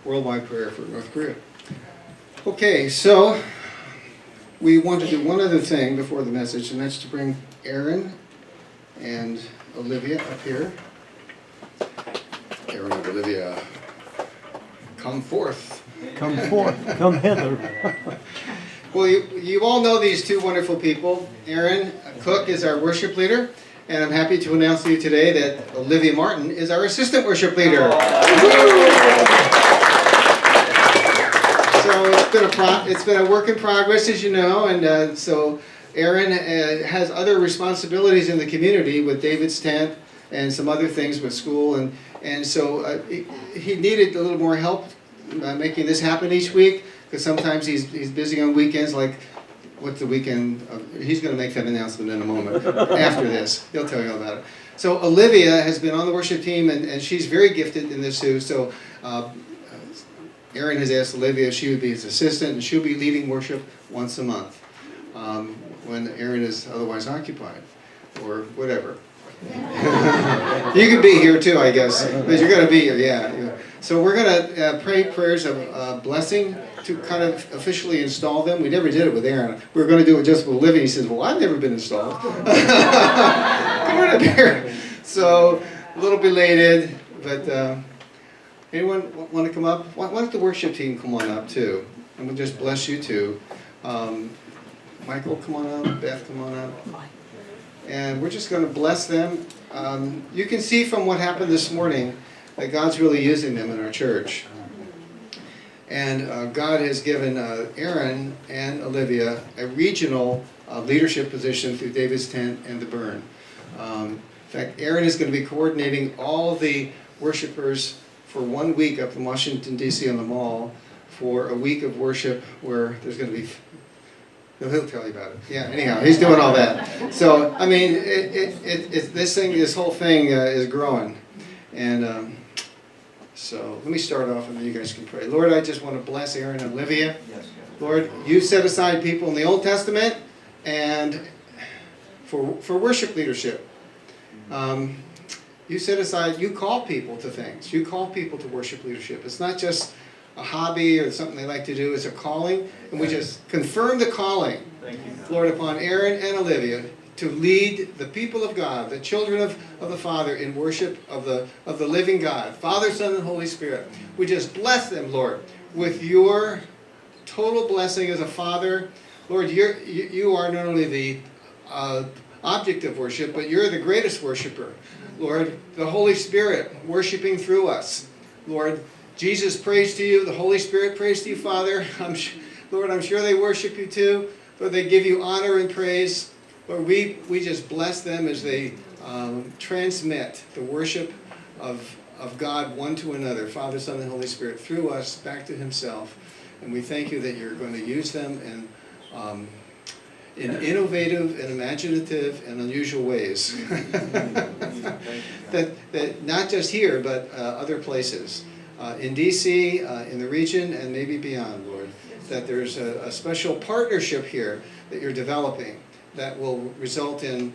worldwide prayer for North Korea. Okay, so we want to do one other thing before the message, and that's to bring Aaron and Olivia up here. Aaron and Olivia, come forth. Come forth, come hither. Well, you all know these two wonderful people. Aaron Cook is our worship leader, and I'm happy to announce to you today that Olivia Martin is our assistant worship leader. So it's been a work in progress, as you know, and so Aaron has other responsibilities in the community with David's tent and some other things with school, and so he needed a little more help making this happen each week, because sometimes he's busy on weekends. Like, what's the weekend? He's going to make that announcement in a moment after this. He'll tell you all about it. So Olivia has been on the worship team, and she's very gifted in this too. So Aaron has asked Olivia if she would be his assistant, and she'll be leading worship once a month when Aaron is otherwise occupied or whatever. You could be here too, I guess, but you're going to be here, yeah. So we're going to pray prayers of blessing to kind of officially install them. We never did it with Aaron. We were going to do it just with Olivia. He says, well, I've never been installed. Come on up here. So a little belated, but anyone want to come up? Why don't the worship team come on up too? And we'll just bless you too. Michael, come on up. Beth, come on up. And we're just going to bless them. You can see from what happened this morning that God's really using them in our church. And God has given Aaron and Olivia a regional leadership position through David's Tent and the Burn. In fact, Aaron is going to be coordinating all the worshipers for 1 week up in Washington, D.C. on the Mall for a week of worship where there's going to be... He'll tell you about it. Yeah, anyhow, he's doing all that. So, I mean, this whole thing is growing. And so, let me start off and then you guys can pray. Lord, I just want to bless Aaron and Olivia. Yes, Lord, you set aside people in the Old Testament and for worship leadership. You set aside, you call people to things. You call people to worship leadership. It's not just a hobby or something they like to do. It's a calling, and we just confirm the calling, Lord, upon Aaron and Olivia to lead the people of God, the children of the Father, in worship of the living God, Father, Son, and Holy Spirit. We just bless them, Lord, with your total blessing as a Father. Lord, you are not only the object of worship, but you're the greatest worshiper. Lord, the Holy Spirit worshiping through us. Lord, Jesus prays to you. The Holy Spirit prays to you, Father. Lord, I'm sure they worship you too. Lord, they give you honor and praise. Lord, we just bless them as they transmit the worship of God one to another, Father, Son, and Holy Spirit, through us back to himself. And we thank you that you're going to use them in innovative and imaginative and unusual ways. that not just here, but other places. In D.C., in the region, and maybe beyond, Lord. That there's a special partnership here that you're developing that will result in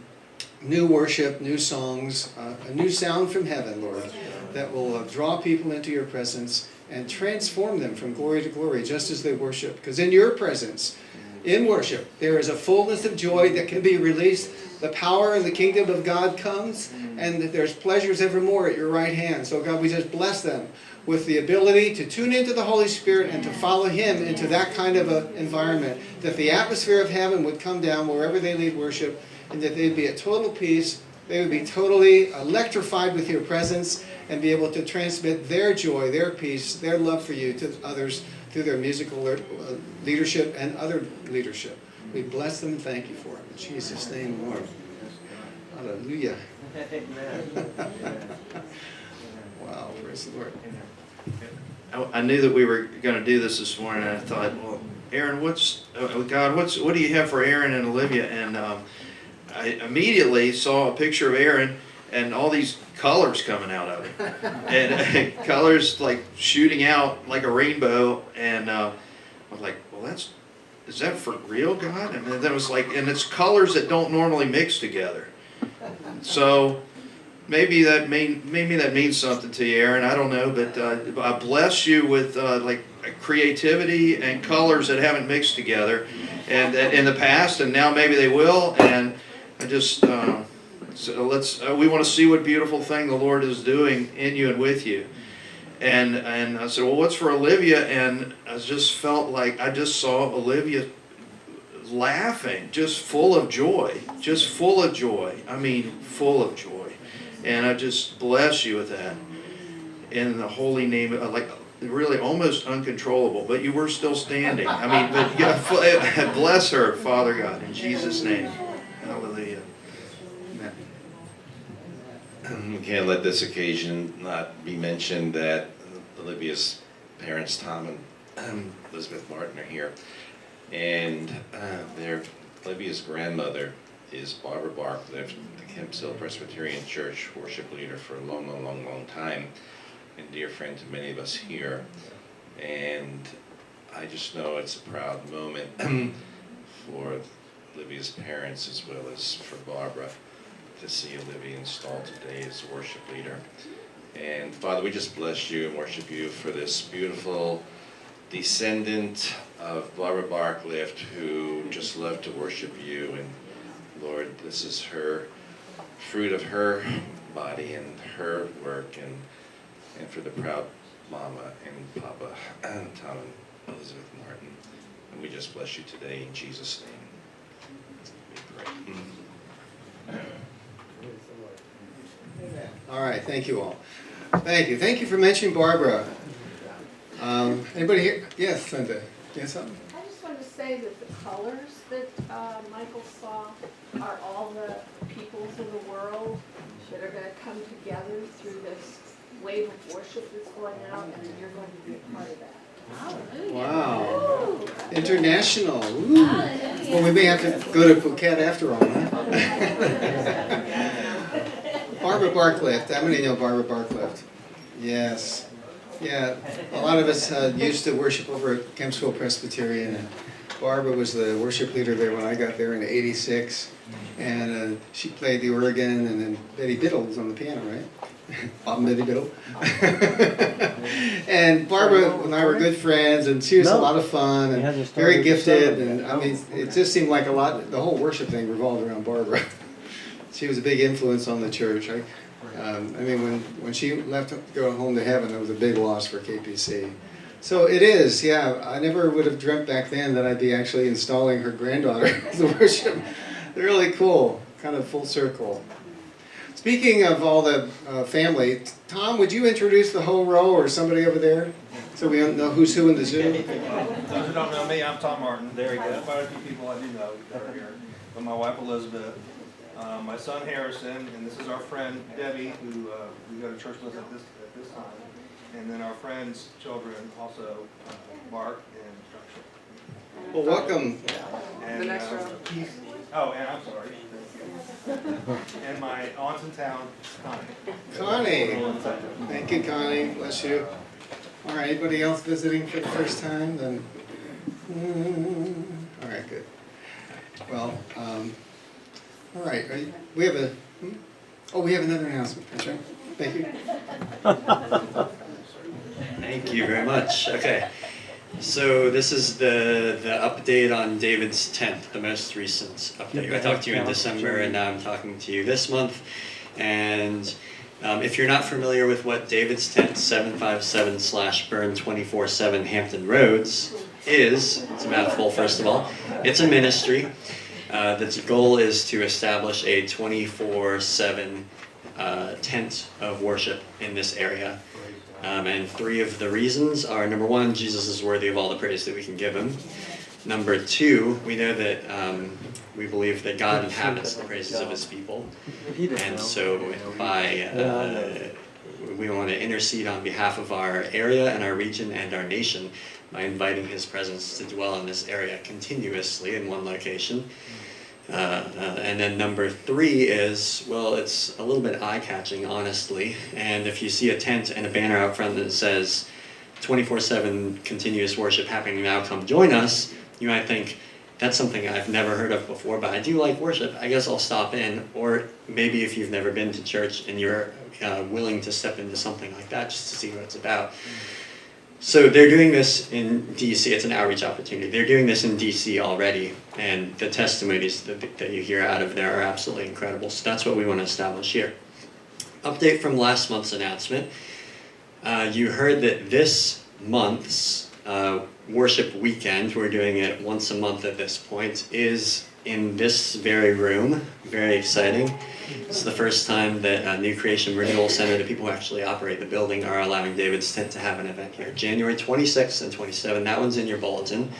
new worship, new songs, a new sound from heaven, Lord, that will draw people into your presence and transform them from glory to glory, just as they worship. Because in your presence, in worship, there is a fullness of joy that can be released. The power and the kingdom of God comes, and there's pleasures evermore at your right hand. So God, we just bless them with the ability to tune into the Holy Spirit and to follow him into that kind of an environment, that the atmosphere of heaven would come down wherever they lead worship, and that they'd be at total peace, they would be totally electrified with your presence, and be able to transmit their joy, their peace, their love for you to others through their musical leadership and other leadership. We bless them and thank you for it. In Jesus' name, Lord. Hallelujah. Wow, praise the Lord. I knew that we were going to do this morning, and I thought, well, Aaron, God, what do you have for Aaron and Olivia? And I immediately saw a picture of Aaron and all these colors coming out of it, and colors like shooting out like a rainbow. And I was like, well, is that for real, God? And then it was like, and it's colors that don't normally mix together. So maybe that means something to you, Aaron. I don't know, but I bless you with like creativity and colors that haven't mixed together, and in the past, and now maybe they will. And I just so we want to see what beautiful thing the Lord is doing in you and with you. And I said, well, what's for Olivia? And I just felt like I just saw Olivia laughing, just full of joy, I mean, full of joy. And I just bless you with that in the holy name, like really almost uncontrollable, but you were still standing. I mean, but yeah, bless her, Father God, in Jesus' name. Hallelujah. We can't let this occasion not be mentioned that Olivia's parents, Tom and Elizabeth Martin, are here. And Olivia's grandmother is Barbara Barcliffe, the Kemps Hill Presbyterian Church worship leader for a long time, and dear friend to many of us here. And I just know it's a proud moment for Olivia's parents as well as for Barbara to see Olivia installed today as worship leader. And Father, we just bless you and worship you for this beautiful descendant of Barbara Barcliffe who just loved to worship you. And Lord, this is her fruit of her body and her work, and for the proud mama and papa, Tom and Elizabeth Martin. And we just bless you today in Jesus' name. We pray. All right, thank you all. Thank you for mentioning Barbara. Anybody here? Yes, Linda. You have something? I just wanted to say that the colors that Michael saw are all the peoples of the world that are going to come together through this wave of worship that's going out, and you're going to be a part of that. Wow. International. Ooh. Well, we may have to go to Phuket after all, huh? Barbara Barcliffe. How many know Barbara Barcliffe? Yes. Yeah, a lot of us used to worship over at Kempsville Presbyterian, and Barbara was the worship leader there when I got there in '86, and she played the organ, and then Betty Biddle was on the piano, right? Bob and Betty Biddle. And Barbara and I were good friends, and she was a lot of fun, and very gifted, and I mean, it just seemed like the whole worship thing revolved around Barbara. She was a big influence on the church. I mean, when she left to go home to heaven, it was a big loss for KPC. So it is, yeah. I never would have dreamt back then that I'd be actually installing her granddaughter as a worship. They're really cool, kind of full circle. Speaking of all the family, Tom, would you introduce the whole row or somebody over there so we know who's who in the Zoom? Those who don't know me, I'm Tom Martin. There you go. Quite a few people I do know that are here. But my wife Elizabeth, my son Harrison, and this is our friend Debbie, who we go to church with at this time, and then our friends' children also, Mark and Structure. Well, welcome. And, the next row. And I'm sorry. And my aunt's in town, Connie. Connie. Thank you, Connie. Bless you. All right, anybody else visiting for the first time? Then, all right, good. Well, all right. We have we have another announcement. That's right. Thank you. Thank you very much. Okay. So this is the update on David's tent, the most recent update. I talked to you in December, and now I'm talking to you this month. And if you're not familiar with what David's tent 757/Burn 24/7 Hampton Roads is, it's a mouthful first of all. It's a ministry that's goal is to establish a 24/7 tent of worship in this area. And three of the reasons are, number one, Jesus is worthy of all the praise that we can give him. Number two, we know that we believe that God inhabits the praises of his people. And so we want to intercede on behalf of our area and our region and our nation by inviting his presence to dwell in this area continuously in one location. And then number three is, well, it's a little bit eye-catching, honestly. And if you see a tent and a banner out front that says 24/7 continuous worship happening now, come join us, you might think, that's something I've never heard of before, but I do like worship. I guess I'll stop in. Or maybe if you've never been to church and you're willing to step into something like that just to see what it's about. So they're doing this in DC. It's an outreach opportunity. They're doing this in DC already, and the testimonies that you hear out of there are absolutely incredible. So that's what we want to establish here. Update from last month's announcement. You heard that this month's worship weekend, we're doing it once a month at this point, is in this very room. Very exciting. It's the first time that New Creation Renewal Center, the people who actually operate the building, are allowing David's Tent to have an event here. January 26th and 27th, that one's in your bulletin.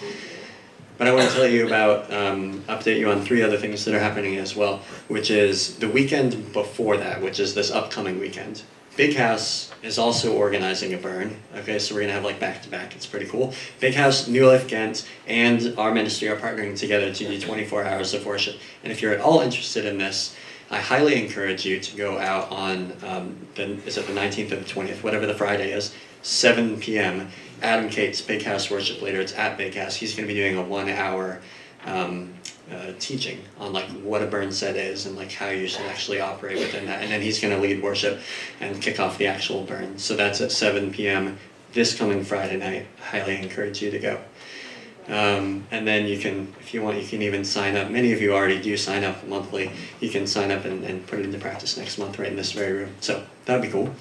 But I want to tell you about, update you on 3 other things that are happening as well, which is the weekend before that, which is this upcoming weekend. Big House is also organizing a burn. Okay, so we're gonna have like back-to-back, it's pretty cool. Big House, New Life Ghent, and our ministry are partnering together to do 24 hours of worship. And if you're at all interested in this, I highly encourage you to go out on, is it the 19th or the 20th, whatever the Friday is, 7 p.m. Adam Cates, Big House Worship Leader, it's at Big House. He's gonna be doing a 1-hour teaching on like what a burn set is and like how you should actually operate within that. And then he's gonna lead worship and kick off the actual burn. So that's at 7 p.m. this coming Friday night. I highly encourage you to go. And then you can, if you want, you can even sign up. Many of you already do sign up monthly. You can sign up and put it into practice next month right in this very room. So that'd be cool.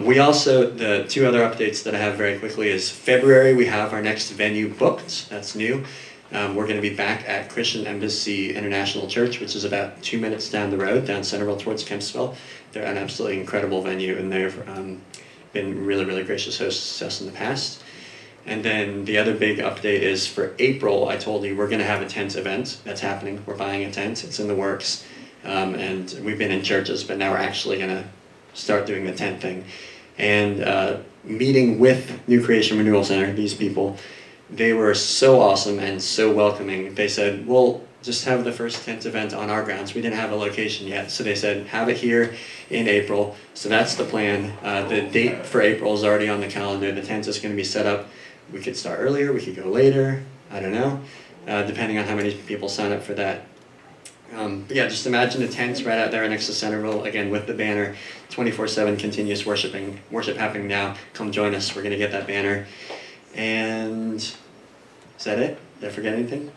We also, the 2 other updates that I have very quickly is February, we have our next venue booked. That's new. We're going to be back at Christian Embassy International Church, which is about 2 minutes down the road, down Centerville towards Kempsville. They're an absolutely incredible venue, and they've been really, really gracious hosts to us in the past. And then the other big update is for April, I told you we're going to have a tent event that's happening. We're buying a tent. It's in the works. And we've been in churches, but now we're actually going to start doing the tent thing. And meeting with New Creation Renewal Center, these people, they were so awesome and so welcoming. They said, we'll just have the first tent event on our grounds. We didn't have a location yet. So they said, have it here in April. So that's the plan. The date for April is already on the calendar. The tent is going to be set up. We could start earlier, we could go later, I don't know, depending on how many people sign up for that. But yeah, just imagine the tents right out there next to Centerville, again with the banner, 24/7 continuous worship happening now. Come join us, we're going to get that banner. And is that it? Did I forget anything?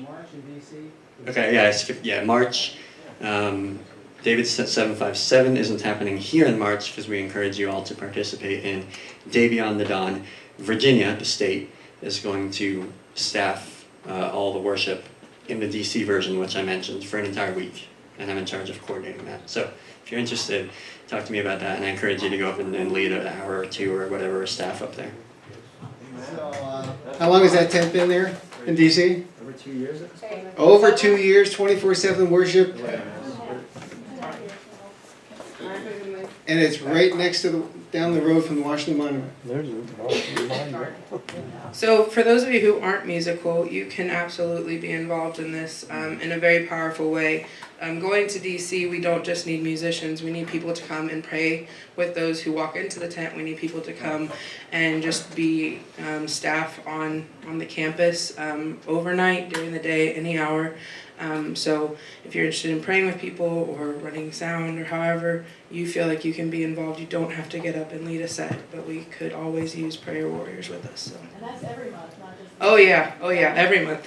March in DC. Okay, yeah, I skipped, March. David's 757 isn't happening here in March because we encourage you all to participate in Day Beyond the Dawn. Virginia, the state, is going to staff all the worship in the DC version, which I mentioned, for an entire week. And I'm in charge of coordinating that. So if you're interested, talk to me about that. And I encourage you to go up and lead an hour or 2 or whatever staff up there. So, how long has that tent been there in DC? Over 2 years at this point? Over 2 years, 24/7 worship. And it's right next to down the road from the Washington Monument. There's a reminder. So for those of you who aren't musical, you can absolutely be involved in this in a very powerful way. Going to DC, we don't just need musicians. We need people to come and pray with those who walk into the tent. We need people to come and just be staff on the campus overnight, during the day, any hour. So if you're interested in praying with people or running sound or however you feel like you can be involved, you don't have to get up and lead a set, but we could always use prayer warriors with us. So. And that's every month, not just. Oh yeah, every month.